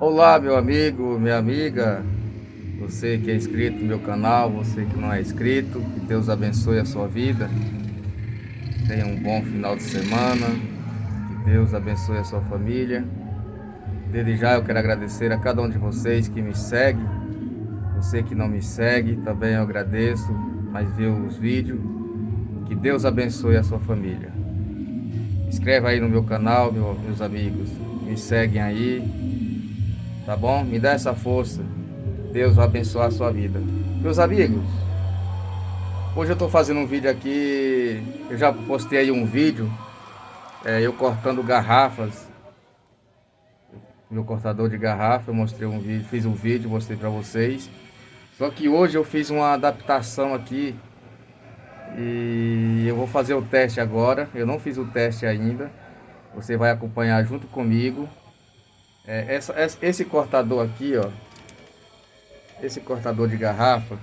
Olá, meu amigo, minha amiga, você que é inscrito no meu canal, você que não é inscrito, que Deus abençoe a sua vida, tenha um bom final de semana, que Deus abençoe a sua família. Desde já eu quero agradecer a cada um de vocês que me segue, você que não me segue, também eu agradeço, mas vê os vídeos, que Deus abençoe a sua família. Inscreva aí no meu canal, meus amigos, me seguem aí, tá bom? Me dá essa força. Deus vai abençoar a sua vida. Meus amigos, hoje eu estou fazendo um vídeo aqui. Eu já postei aí um vídeo, eu cortando garrafas, meu cortador de garrafa. Eu mostrei um vídeo, fiz um vídeo, mostrei para vocês. Só que hoje eu fiz uma adaptação aqui e eu vou fazer o teste agora. Eu não fiz o teste ainda. Você vai acompanhar junto comigo. Esse cortador aqui, ó. Esse cortador de garrafa,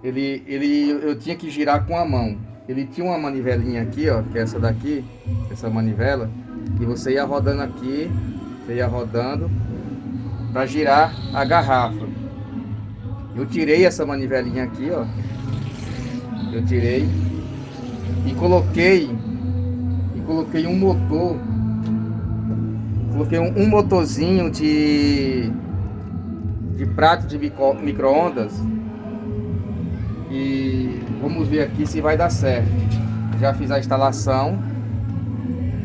eu tinha que girar com a mão. Ele tinha uma manivelinha aqui, ó, que é essa daqui, essa manivela, e você ia rodando aqui, você ia rodando para girar a garrafa. Eu tirei essa manivelinha aqui, ó. Eu tirei e coloquei um motor. Coloquei um motorzinho de prato de micro-ondas. E vamos ver aqui se vai dar certo. Já fiz a instalação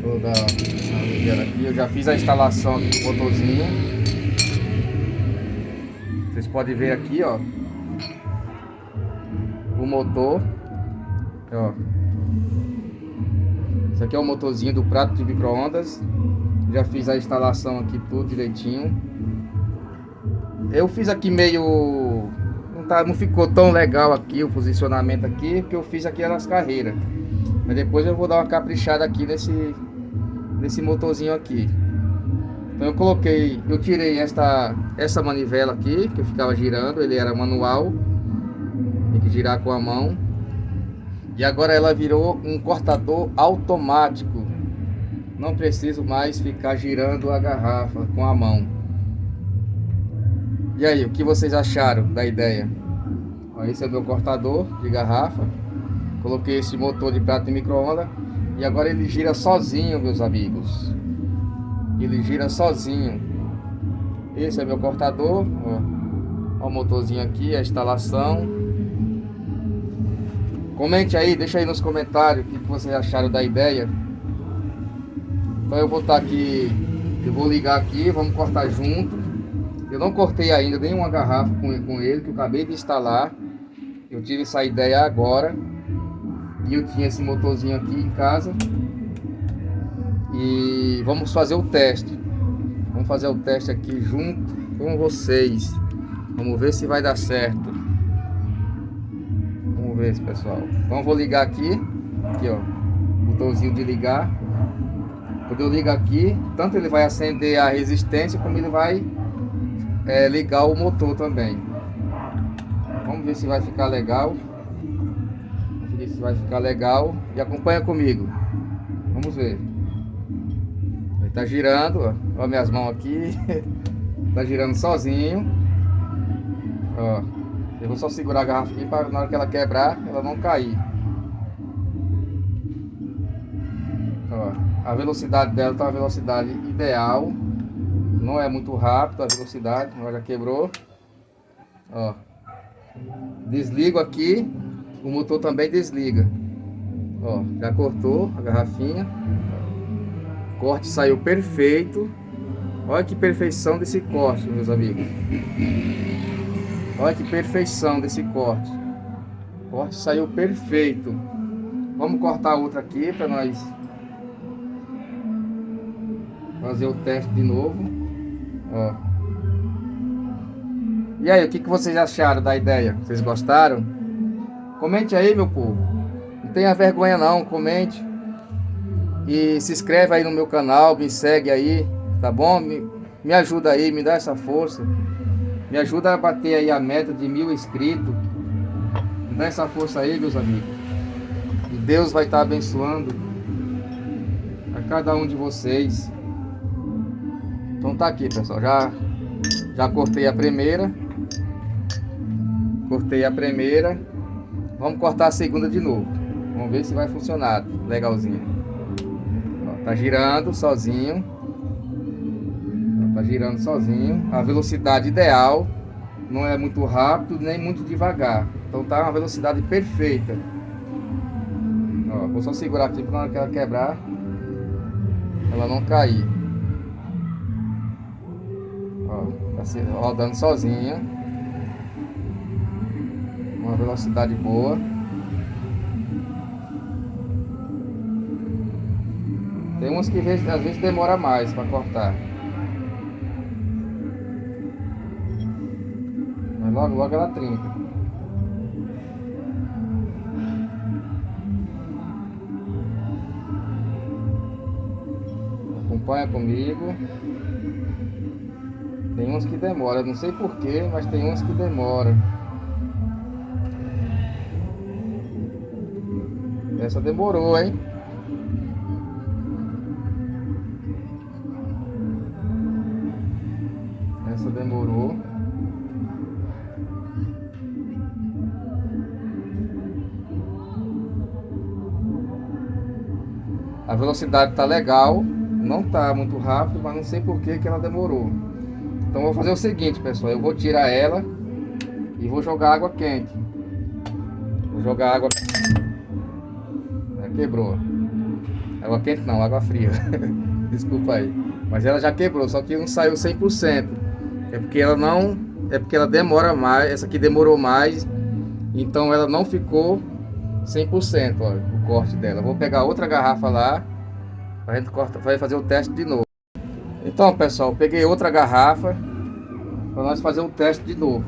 toda aqui. Eu já fiz a instalação aqui do motorzinho. Vocês podem ver aqui, ó, o motor, ó. Isso aqui é o motorzinho do prato de micro-ondas. Já fiz a instalação aqui tudo direitinho. Eu fiz aqui meio... não ficou tão legal aqui o posicionamento aqui, porque eu fiz aqui nas carreiras. Mas depois eu vou dar uma caprichada aqui nesse motorzinho aqui. Então eu tirei essa manivela aqui, que eu ficava girando, ele era manual. Tem que girar com a mão. E agora ela virou um cortador automático. Não preciso mais ficar girando a garrafa com a mão. E aí, o que vocês acharam da ideia? Ó, esse é o meu cortador de garrafa. Coloquei esse motor de prato de micro-ondas e agora ele gira sozinho, meus amigos. Ele gira sozinho. Esse é meu cortador. Ó o motorzinho aqui, a instalação. Comente aí, deixa aí nos comentários o que vocês acharam da ideia. Então eu vou estar aqui, eu vou ligar aqui, vamos cortar junto. Eu não cortei ainda nenhuma garrafa com ele, que eu acabei de instalar. Eu tive essa ideia agora. E eu tinha esse motorzinho aqui em casa. E vamos fazer o teste. Vamos fazer o teste aqui junto com vocês. Vamos ver se vai dar certo. Vamos ver, pessoal. Então eu vou ligar aqui. Aqui, ó. Botãozinho de ligar. Quando eu ligo aqui, tanto ele vai acender a resistência, como ele vai ligar o motor também. Vamos ver se vai ficar legal. Vamos ver se vai ficar legal. E acompanha comigo. Vamos ver. Ele tá girando, ó. Ó minhas mãos aqui. Tá girando sozinho. Ó. Eu vou só segurar a garrafa aqui para na hora que ela quebrar, ela não cair. Ó. A velocidade dela tá uma velocidade ideal. Não é muito rápido a velocidade. Agora já quebrou. Ó. Desligo aqui. O motor também desliga. Ó, já cortou a garrafinha. O corte saiu perfeito. Olha que perfeição desse corte, meus amigos. Olha que perfeição desse corte. O corte saiu perfeito. Vamos cortar outra aqui para nós fazer o teste de novo. Ó. E aí, o que vocês acharam da ideia? Vocês gostaram? Comente aí, meu povo. Não tenha vergonha não, comente. E se inscreve aí no meu canal, me segue aí, tá bom? Me ajuda aí, me dá essa força. Me ajuda a bater aí a meta de 1000 inscritos. Me dá essa força aí, meus amigos. E Deus vai estar abençoando a cada um de vocês. Então tá aqui, pessoal, já cortei a primeira. Cortei a primeira. Vamos cortar a segunda de novo. Vamos ver se vai funcionar legalzinho. Ó, tá girando sozinho. Ó, tá girando sozinho. A velocidade ideal. Não é muito rápido nem muito devagar. Então tá uma velocidade perfeita. Ó, vou só segurar aqui para na hora que ela quebrar, ela não cair. Ó, tá rodando sozinha. Uma velocidade boa. Tem umas que às vezes demora mais para cortar. Mas logo logo ela trinca. Acompanha comigo. Tem uns que demoram, não sei porquê, mas tem uns que demoram. Essa demorou, hein? Essa demorou. A velocidade tá legal, não tá muito rápido, mas não sei por que ela demorou. Então vou fazer o seguinte, pessoal, eu vou tirar ela e vou jogar água quente. Vou jogar água... Quebrou. Água quente não, água fria. Desculpa aí. Mas ela já quebrou, só que não saiu 100%. É porque ela não... É porque ela demora mais, essa aqui demorou mais. Então ela não ficou 100%, ó, o corte dela. Vou pegar outra garrafa lá, a gente vai fazer o teste de novo. Então, pessoal, peguei outra garrafa para nós fazer o teste de novo.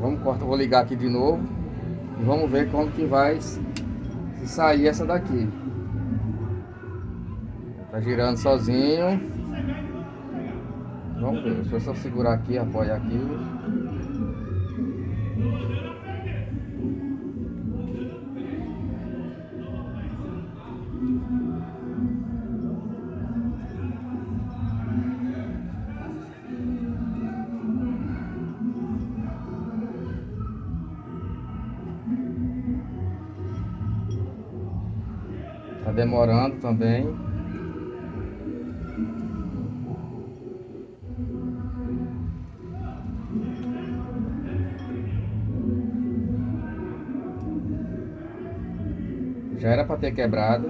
Vamos cortar, vou ligar aqui de novo e vamos ver como que vai se sair essa daqui. Tá girando sozinho. Vamos ver, deixa eu só segurar aqui, apoiar aqui. Tá demorando também. Já era para ter quebrado.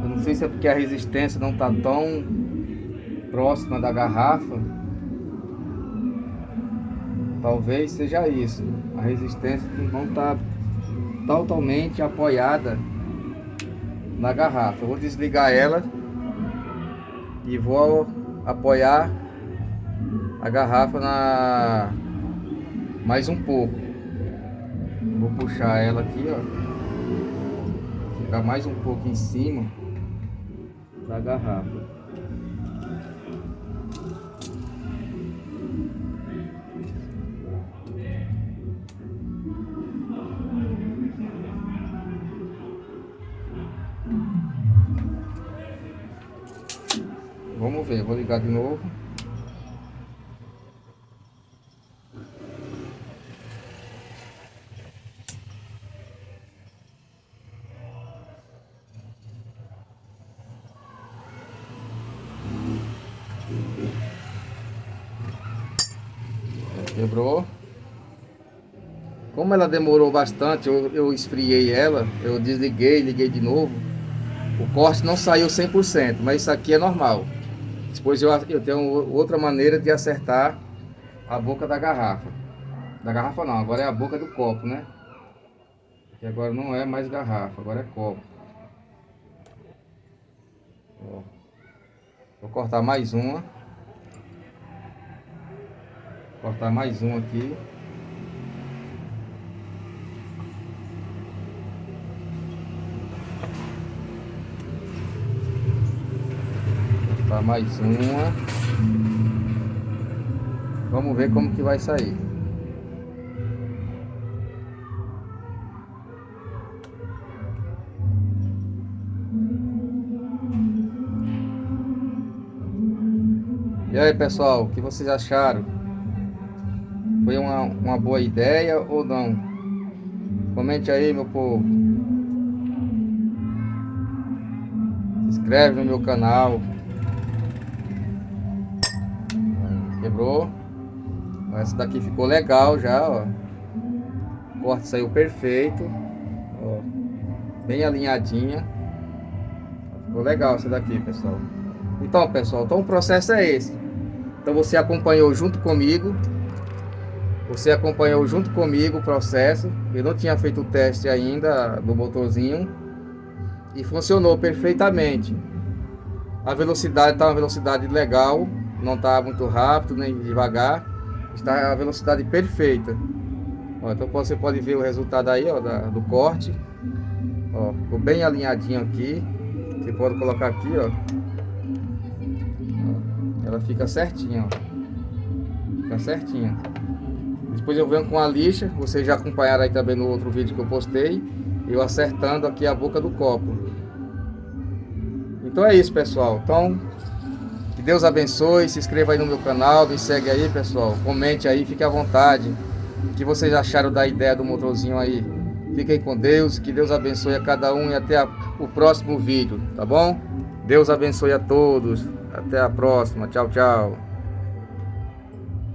Eu não sei se é porque a resistência não tá tão próxima da garrafa. Talvez seja isso. A resistência não tá totalmente apoiada na garrafa. Eu vou desligar ela e vou apoiar a garrafa na mais um pouco. Vou puxar ela aqui, ó, ficar mais um pouco em cima da garrafa. Vamos ver, vou ligar de novo. Quebrou. Como ela demorou bastante, eu esfriei ela, eu desliguei, liguei de novo. O corte não saiu 100%, mas isso aqui é normal. Depois eu tenho outra maneira de acertar a boca da garrafa. Da garrafa não, agora é a boca do copo, né? Que agora não é mais garrafa, agora é copo. Ó. Vou cortar mais uma. Cortar mais uma aqui. Cortar mais uma. Vamos ver como que vai sair. E aí, pessoal, o que vocês acharam? Foi uma boa ideia ou não? Comente aí, meu povo. Se inscreve no meu canal. Quebrou. Essa daqui ficou legal já, ó. O corte saiu perfeito. Ó, bem alinhadinha. Ficou legal essa daqui, pessoal. Então, pessoal, então o processo é esse. Então você acompanhou junto comigo. Você acompanhou junto comigo o processo. Eu não tinha feito o teste ainda do motorzinho. E funcionou perfeitamente. A velocidade está uma velocidade legal. Não está muito rápido nem devagar. Está a velocidade perfeita. Ó, então você pode ver o resultado aí, ó, do corte. Ó, ficou bem alinhadinho aqui. Você pode colocar aqui, ó. Ela fica certinha, ó. Fica certinha. Depois eu venho com a lixa. Vocês já acompanharam aí também no outro vídeo que eu postei. Eu acertando aqui a boca do copo. Então é isso, pessoal. Então, que Deus abençoe. Se inscreva aí no meu canal. Me segue aí, pessoal. Comente aí, fique à vontade. O que vocês acharam da ideia do motorzinho aí? Fiquem com Deus. Que Deus abençoe a cada um. E até o próximo vídeo, tá bom? Deus abençoe a todos. Até a próxima. Tchau, tchau.